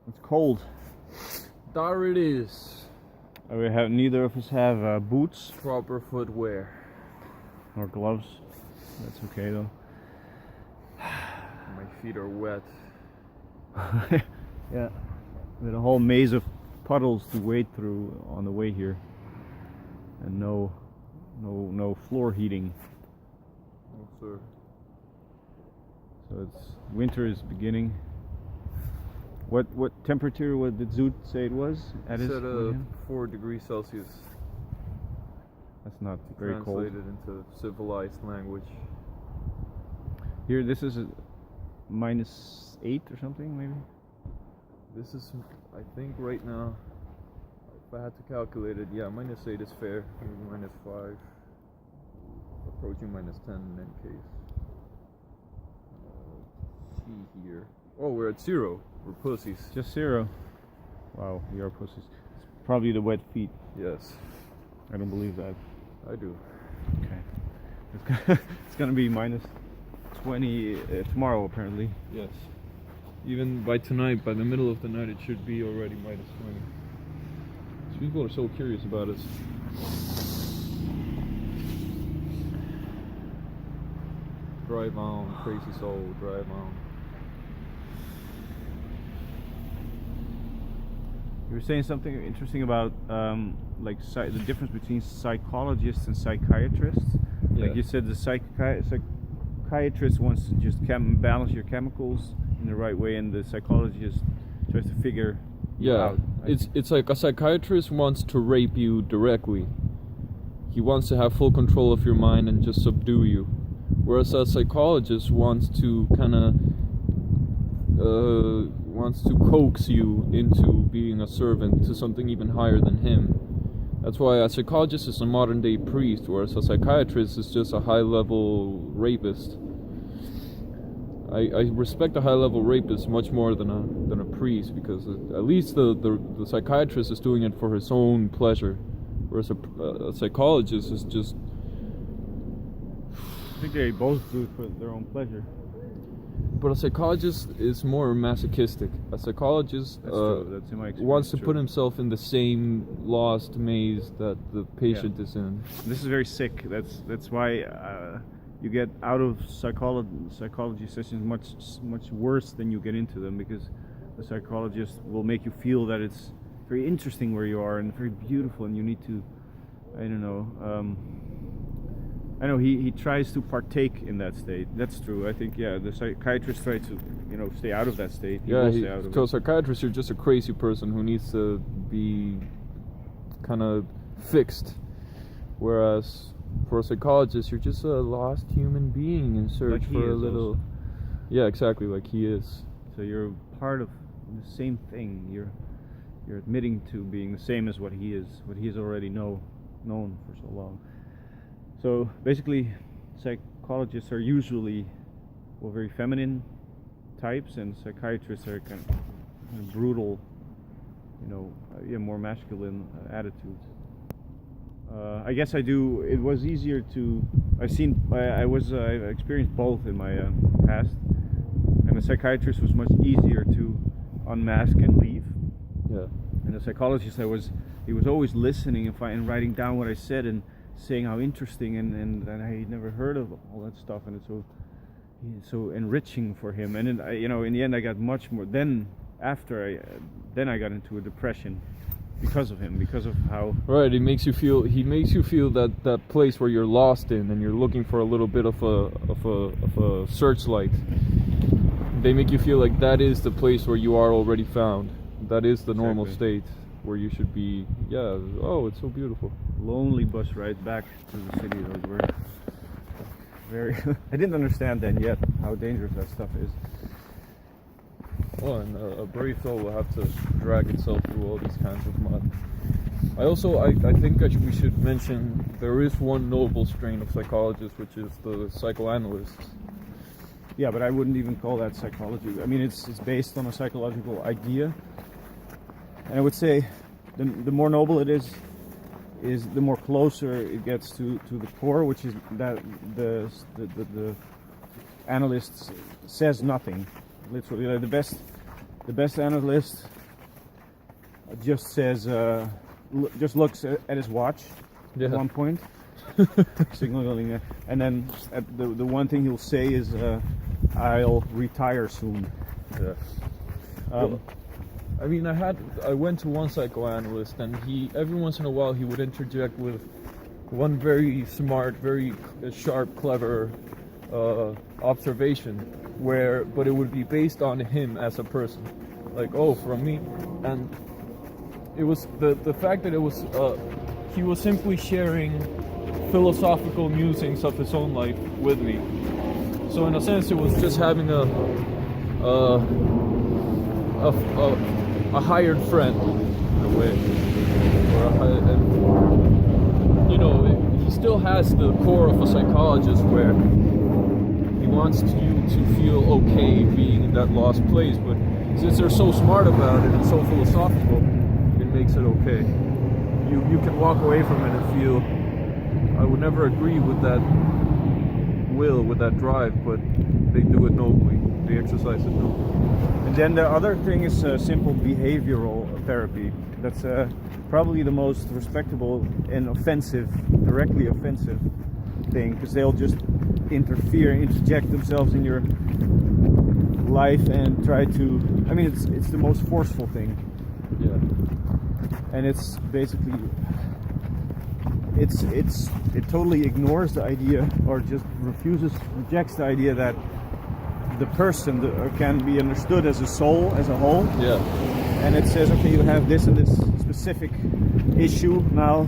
It's cold. There it is. Neither of us have boots Proper footwear. or gloves. That's okay though. My feet are wet. Yeah, with a whole maze of puddles to wade through on the way here, and no floor heating. No, sir. So winter is beginning. What temperature did Zoot say it was at his? Said 4 degrees Celsius. That's not very cold. Translated into civilized language. Here, this is -8 or something, maybe. This is, I think, right now. If I had to calculate it, yeah, -8 is fair. Maybe -5. Approaching -10 in any case. See here. Oh, we're at 0. We're pussies. Just 0. Wow, we are pussies. It's probably the wet feet. Yes. I don't believe that. I do. Okay. It's gonna be -20 tomorrow, apparently. Yes. Even by tonight, by the middle of the night, it should be already -20. So people are so curious about us. Drive on, crazy soul, drive on. You were saying something interesting about the difference between psychologists and psychiatrists. Yeah. Like you said, the psychiatrist wants to just balance your chemicals in the right way, and the psychologist tries to figure you out. It's like a psychiatrist wants to rape you directly. He wants to have full control of your mind and just subdue you, whereas a psychologist wants to kind of coax you into being a servant to something even higher than him. That's why a psychologist is a modern day priest, whereas a psychiatrist is just a high level rapist. I respect a high level rapist much more than a priest, because at least the psychiatrist is doing it for his own pleasure, whereas a psychologist is just. I think they both do it for their own pleasure. But a psychologist is more masochistic. A psychologist That's in my experience, wants to put himself in the same lost maze that the patient is in. This is very sick. That's why you get out of psychology sessions much worse than you get into them, because the psychologist will make you feel that it's very interesting where you are and very beautiful, and you need to, I don't know. I know he tries to partake in that state. That's true. I think the psychiatrist tries to stay out of that state. To a psychiatrist, you're just a crazy person who needs to be kind of fixed, whereas for a psychologist, you're just a lost human being in search for a little. Also. Yeah, exactly, like he is. So you're part of the same thing. You're admitting to being the same as what he is, what he has already known for so long. So basically, psychologists are usually very feminine types, and psychiatrists are kind of brutal, more masculine attitudes. I guess I do. It was easier to. I've experienced both in my past, and the psychiatrist was much easier to unmask and leave. Yeah. And the psychologist, he was always listening and writing down what I said and saying how interesting and I had never heard of all that stuff, and it's so enriching for him. And then, in the end, I got much more. Then I got into a depression because of him, because of how. Right, he makes you feel that place where you're lost in, and you're looking for a little bit of a searchlight. They make you feel like that is the place where you are already found. That is the normal state where you should be. Yeah. Oh, it's so beautiful. Lonely bus ride back to the city. Those were very. I didn't understand then yet how dangerous that stuff is. Well, and a brave soul will have to drag itself through all these kinds of mud. I think we should mention there is one noble strain of psychologists, which is the psychoanalysts. Yeah, but I wouldn't even call that psychology. I mean, it's based on a psychological idea, and I would say the more noble it is the more closer it gets to the core, which is that the analyst says nothing. Literally, the best the best analyst just says, just looks at his watch at one point, signaling it, and then the one thing he'll say is, "I'll retire soon." Yeah. Well, I mean, I went to one psychoanalyst, and every once in a while he would interject with one very smart, very sharp, clever observation, but it would be based on him as a person, like, oh, from me, and it was the fact that it was he was simply sharing philosophical musings of his own life with me. So in a sense, it was just having a hired friend in a way, and, you know, he still has the core of a psychologist where he wants you to feel okay being in that lost place, but since they're so smart about it and so philosophical, it makes it okay. You can walk away from it and feel, I would never agree with that will, with that drive, but they do it nobly. They exercise it nobly. And then the other thing is simple behavioral therapy. That's probably the most respectable and offensive, directly offensive thing, because they'll just interject themselves in your life and try to. I mean, it's the most forceful thing. Yeah. And it's basically it totally ignores the idea, or just rejects the idea that the person can be understood as a soul, as a whole. Yeah. And it says, okay, you have this and this specific issue now,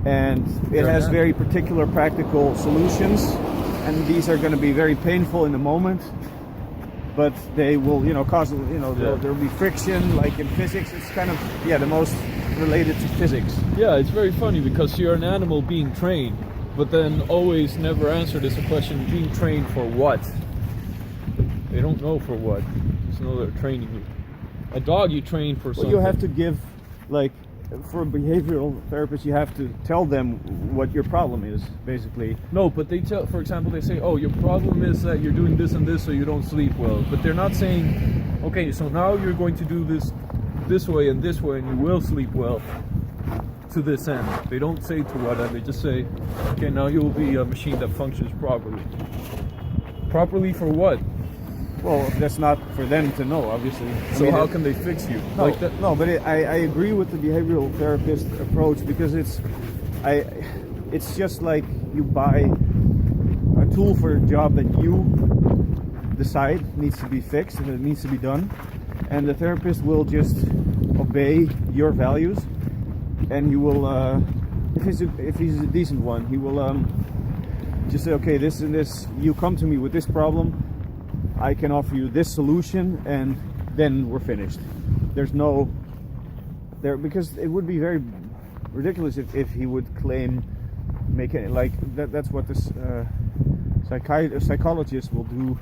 and it has very particular practical solutions, and these are going to be very painful in the moment, but they will, cause, there'll be friction, like in physics. It's kind of, the most related to physics. Yeah, it's very funny because you're an animal being trained, but then always never answered is a question, being trained for what? They don't know for what. Just know they're training you. A dog you train for something. Well, you have to give, like, for a behavioral therapist, you have to tell them what your problem is, basically. No, but they tell, for example, they say, oh, your problem is that you're doing this and this so you don't sleep well. But they're not saying, okay, so now you're going to do this way and you will sleep well to this end. They don't say to what end, they just say, okay, now you'll be a machine that functions properly. Properly for what? Well, that's not for them to know, obviously. So how can they fix you? No, like that? No, but I agree with the behavioral therapist approach, because it's just like you buy a tool for a job that you decide needs to be fixed and it needs to be done, and the therapist will just obey your values, and he will, if he's a decent one, he will just say, okay, this and this, you come to me with this problem, I can offer you this solution, and then we're finished. There's no because it would be very ridiculous if he would claim, make it like that's what this psychologist will do.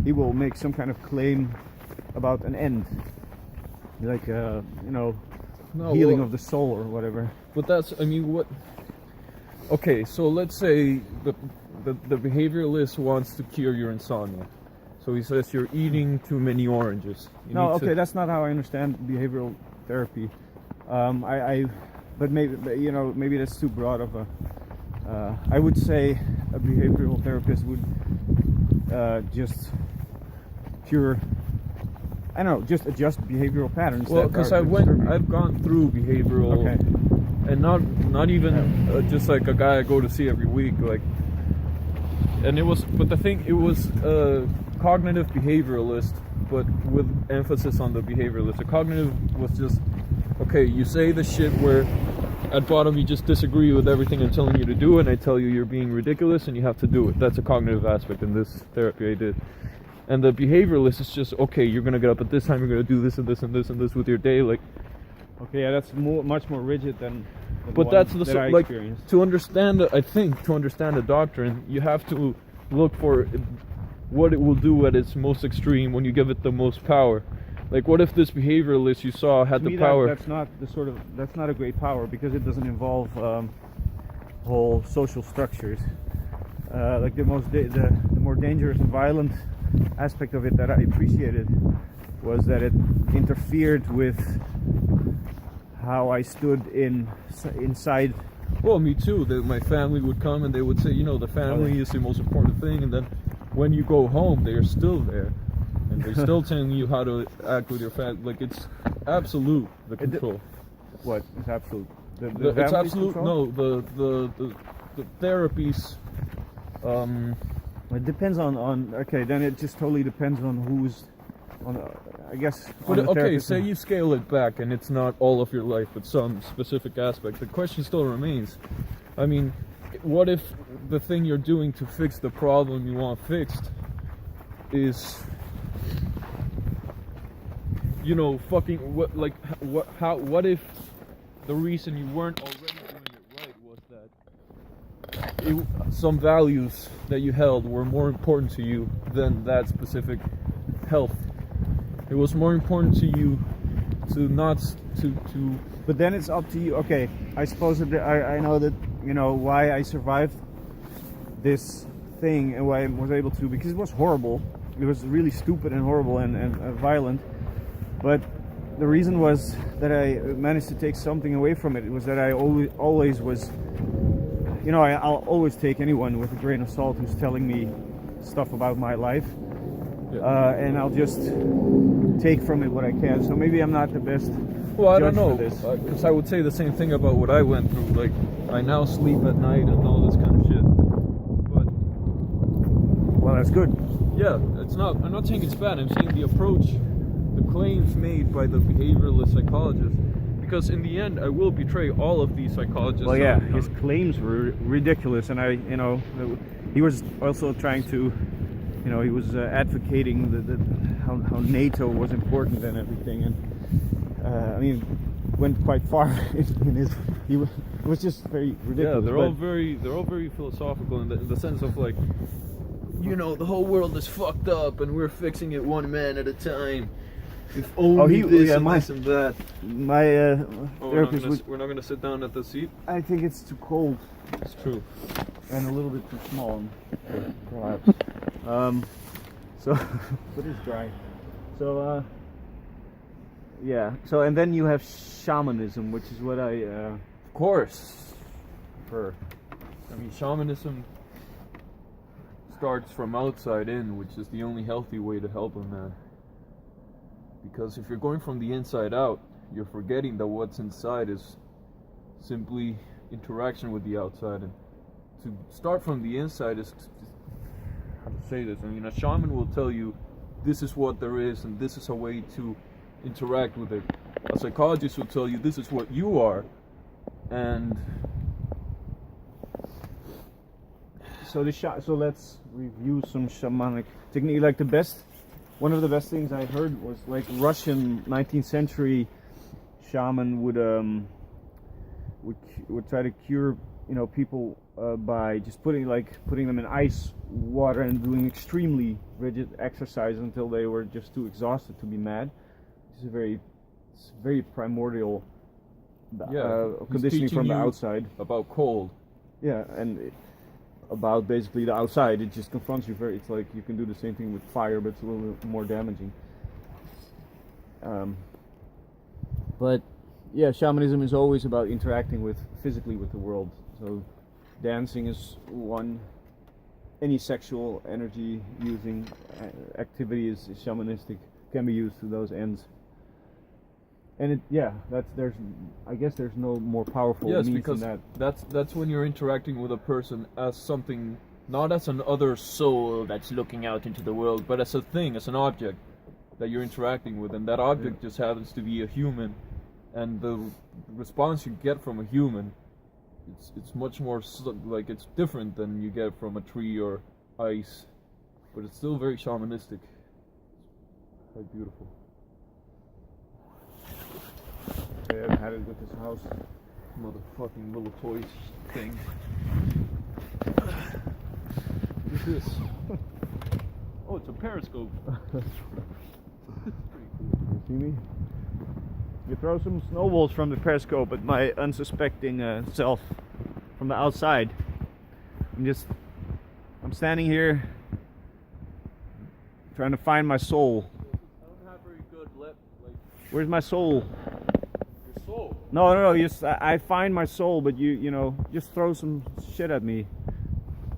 He will make some kind of claim about an end, like healing of the soul or whatever. But that's, I mean, what? Okay, so let's say the behavioralist wants to cure your insomnia. So he says you're eating too many oranges. That's not how I understand behavioral therapy. But maybe that's too broad of a. I would say a behavioral therapist would just just adjust behavioral patterns. Well, because I've gone through behavioral, and not even just like a guy I go to see every week, like. And it was cognitive behavioralist, but with emphasis on the behavioralist. The cognitive was just, okay, you say the shit where at bottom you just disagree with everything I'm telling you to do, and I tell you you're being ridiculous and you have to do it. That's a cognitive aspect in this therapy I did. And the behavioralist is just, okay, you're going to get up at this time, you're going to do this and this and this and this with your day, like. Okay, yeah, that's much more rigid than but that's the that I like experienced. to understand the doctrine, you have to look for what it will do at its most extreme when you give it the most power. Like, what if this behavioralist you saw had the power? That's not a great power, because it doesn't involve whole social structures. Like the more dangerous and violent aspect of it that I appreciated was that it interfered with how I stood inside. Well, me too. My family would come and they would say, the family is the most important thing, and then when you go home, they are still there, and they're still telling you how to act with your family. Like, it's absolute, the control. What is absolute? It's absolute. Control? No, the therapies. It depends on. Okay, then it just totally depends on who's on. I guess. But okay, say you scale it back, and it's not all of your life, but some specific aspect. The question still remains. I mean, what if the thing you're doing to fix the problem you want fixed is, what if the reason you weren't already doing it right was that some values that you held were more important to you than that specific health? It was more important to you to not to. But then it's up to you. Okay, I suppose that I know that why I survived this thing and why I was able to, because it was horrible. It was really stupid and horrible and violent. But the reason was that I managed to take something away from it. It was that I always was. I'll always take anyone with a grain of salt who's telling me stuff about my life. Yeah. And I'll just take from it what I can. So maybe I'm not the best. Well, I don't judge know, for this. because I would say the same thing about what I went through. Like, I now sleep at night and all this kind of shit. But Well, that's good. yeah, it's not. I'm not saying it's bad. I'm saying the approach, the claims made by the behavioralist psychologist. Because in the end, I will betray all of these psychologists. Well, yeah, his claims were ridiculous, and he was also trying to. He was advocating how NATO was important and everything, and went quite far in his. It was just very ridiculous. Yeah, they're all very philosophical in the sense of like, the whole world is fucked up and we're fixing it one man at a time. If only this and that. My therapist we're not gonna sit down at the seat. I think it's too cold. It's true. And a little bit too small, perhaps. So, but it's dry. So, yeah. So, and then you have shamanism, which is what I, of course, prefer. I mean, shamanism starts from outside in, which is the only healthy way to help a man. Because if you're going from the inside out, you're forgetting that what's inside is simply interaction with the outside, and to start from the inside is how to say this. I mean, a shaman will tell you this is what there is and this is a way to interact with it. A psychologist will tell you this is what you are, and so let's review some shamanic technique. Like one of the best things I heard was like Russian 19th century shaman would try to cure people by just putting them in ice water and doing extremely rigid exercise until they were just too exhausted to be mad. It's very primordial conditioning from the outside. About cold. Yeah, and about basically the outside. It just confronts you it's like you can do the same thing with fire, but it's a little bit more damaging. But yeah, shamanism is always about interacting physically with the world. So dancing is one. Any sexual energy using activity is shamanistic, can be used to those ends. And I guess there's no more powerful means because than that's when you're interacting with a person as something, not as an other soul that's looking out into the world, but as a thing, as an object that you're interacting with, and that object just happens to be a human, and the response you get from a human, it's much more like it's different than you get from a tree or ice, but it's still very shamanistic. It's quite beautiful. I haven't had it with this house. Motherfucking little toys thing. What is this? Oh, it's a periscope. That's pretty cool. You see me? You throw some snowballs from the periscope at my unsuspecting self from the outside. I'm standing here trying to find my soul. I don't have very good Where's my soul? Your soul. No. Just I find my soul, but you know, just throw some shit at me.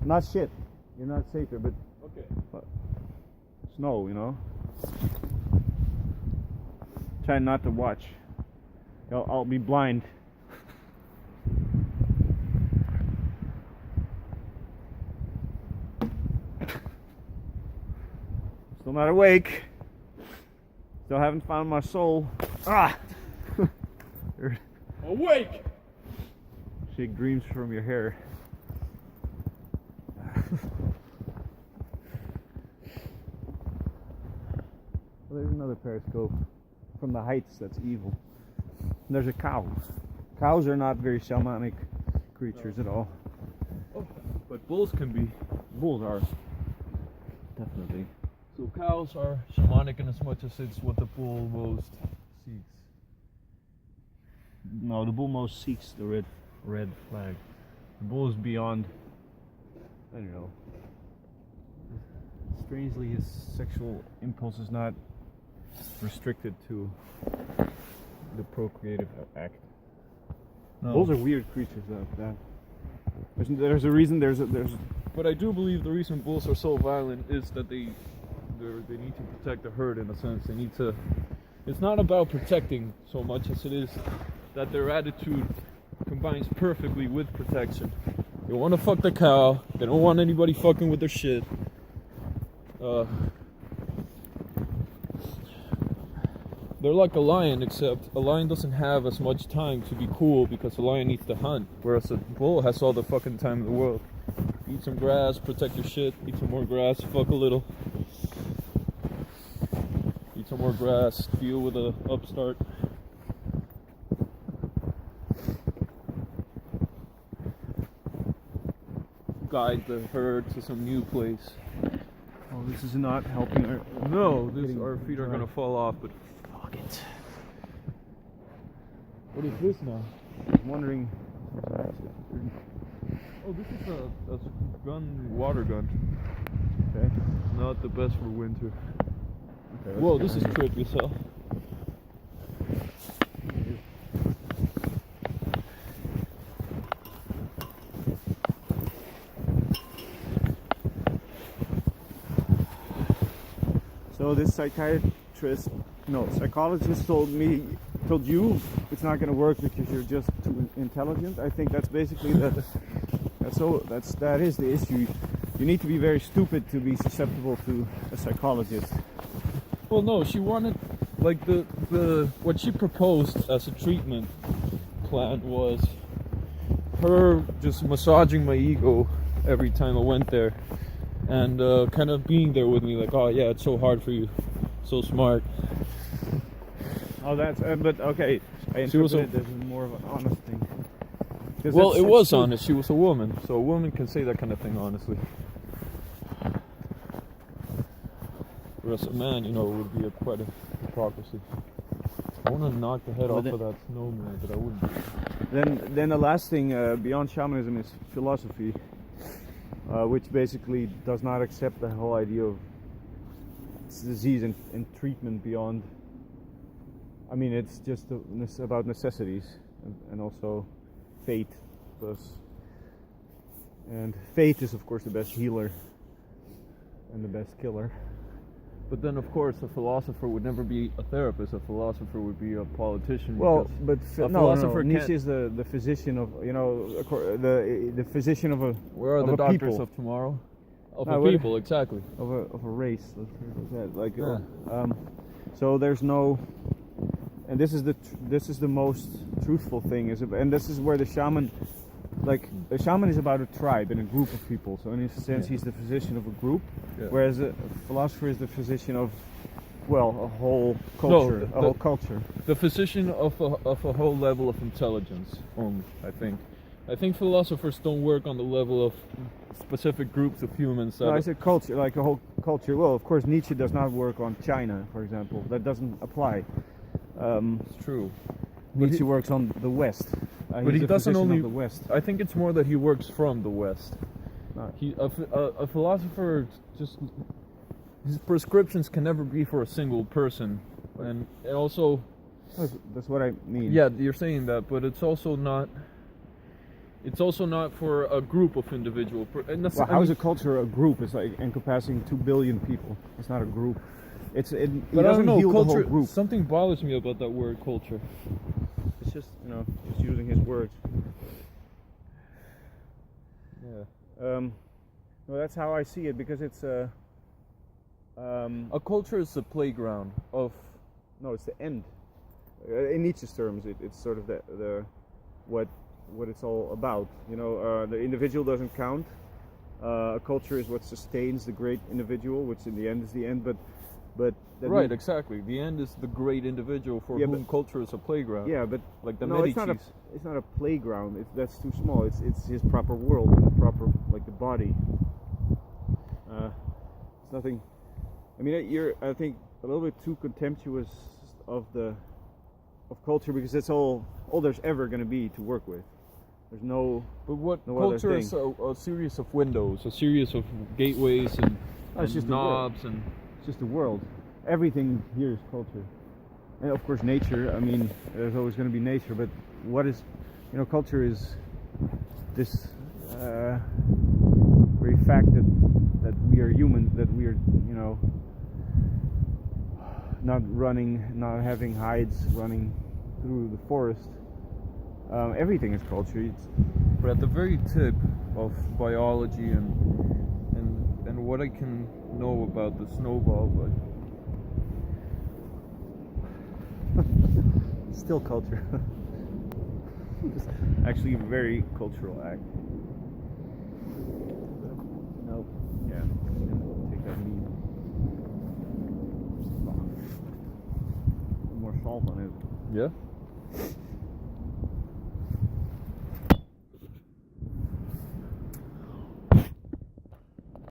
Not shit. You're not safe there, but Okay. snow. You know. Try not to watch. I'll be blind. Still not awake. Still haven't found my soul. Ah! Awake! Shake dreams from your hair. Well, there's another periscope from the heights. That's evil. And there's a cow. Cows are not very shamanic creatures at all. Oh, but bulls can be. Bulls are. Definitely. So cows are shamanic in as much as it's what the bull most seeks. No, the bull most seeks the red flag. The bull is beyond. I don't know. Strangely, his sexual impulse is not restricted to the procreative act. No. Bulls are weird creatures, though. There's a reason. There's. But I do believe the reason bulls are so violent is that they need to protect the herd in a sense. They need to. It's not about protecting so much as it is that their attitude combines perfectly with protection. They want to fuck the cow. They don't want anybody fucking with their shit. They're like a lion, except a lion doesn't have as much time to be cool because a lion needs to hunt, whereas a bull has all the fucking time in the world. Eat some grass, protect your shit, eat some more grass, fuck a little. Eat some more grass, deal with a upstart. Guide the herd to some new place. Oh, this is not helping her. No, our feet are gonna fall off, but fuck it. What is this now? I'm wondering. Oh, this is a gun, water gun. Okay. Not the best for winter. Okay, Whoa, this is trippy as hell. So this psychologist told you it's not going to work because you're just too intelligent. I think that's basically that is the issue. You need to be very stupid to be susceptible to a psychologist. Well, no, she wanted, like, what she proposed as a treatment plan was her just massaging my ego every time I went there, and kind of being there with me, like, oh yeah, it's so hard for you, so smart. Oh, that's but okay. I interpreted it as more of an honest thing. Well, it was honest. She was a woman, so a woman can say that kind of thing honestly. Whereas a man, you know, would be quite a hypocrisy. I want to knock the head off of that snowman, but I wouldn't. Then the last thing beyond shamanism is philosophy, which basically does not accept the whole idea of disease and treatment beyond. I mean, it's just about necessities and also fate. And fate is, of course, the best healer and the best killer. But then, of course, a philosopher would never be a therapist. A philosopher would be a politician. Well, but philosopher Nietzsche is the physician of, you know, the physician of a. Where are the doctors people. Of tomorrow? Of a people, exactly. Of a race. Like, yeah. So there's no. And this is the most truthful thing and this is where the shaman, like a shaman is about a tribe and a group of people. So in a sense, he's the physician of a group, whereas a philosopher is the physician of, well, a whole culture, whole culture. The physician of a whole level of intelligence. I think philosophers don't work on the level of specific groups of humans. No, I said culture, like a whole culture. Well, of course, Nietzsche does not work on China, for example. That doesn't apply. It's true. Nietzsche works on the West. But he doesn't only. The West. I think it's more that he works from the West. No. A philosopher just, his prescriptions can never be for a single person, and also That's what I mean. Yeah, you're saying that, but it's also not. It's also not for a group of individuals. Well, how is a culture a group? It's like encompassing 2 billion people. It's not a group. It But doesn't I don't know. heal the Culture. whole group. Something bothers me about that word, culture. It's just just using his words. Yeah. Well, that's how I see it, because it's A culture is the playground of. no, it's the end. In Nietzsche's terms, it's sort of the what it's all about. The individual doesn't count. A culture is what sustains the great individual, which in the end is the end. But that Right, exactly. The end is the great individual for whom culture is a playground. Yeah, but like the no, Medicis. it's not a playground. That's too small. It's his proper world, and the proper, like, the body. It's nothing. I mean, you're, I think, a little bit too contemptuous of culture, because that's all there's ever going to be to work with. There's no. But what no culture is a series of windows, a series of gateways and, it's just knobs and. It's just the world. Everything here is culture, and of course nature. I mean, there's always going to be nature, but what is, culture is this very fact that we are human, that we are, not running, not having hides running through the forest. Everything is culture. But at the very tip of biology and what I can know about the snowball, but still culture. It's actually a very cultural act. Nope. Yeah. Take that meat. More salt on it. yeah.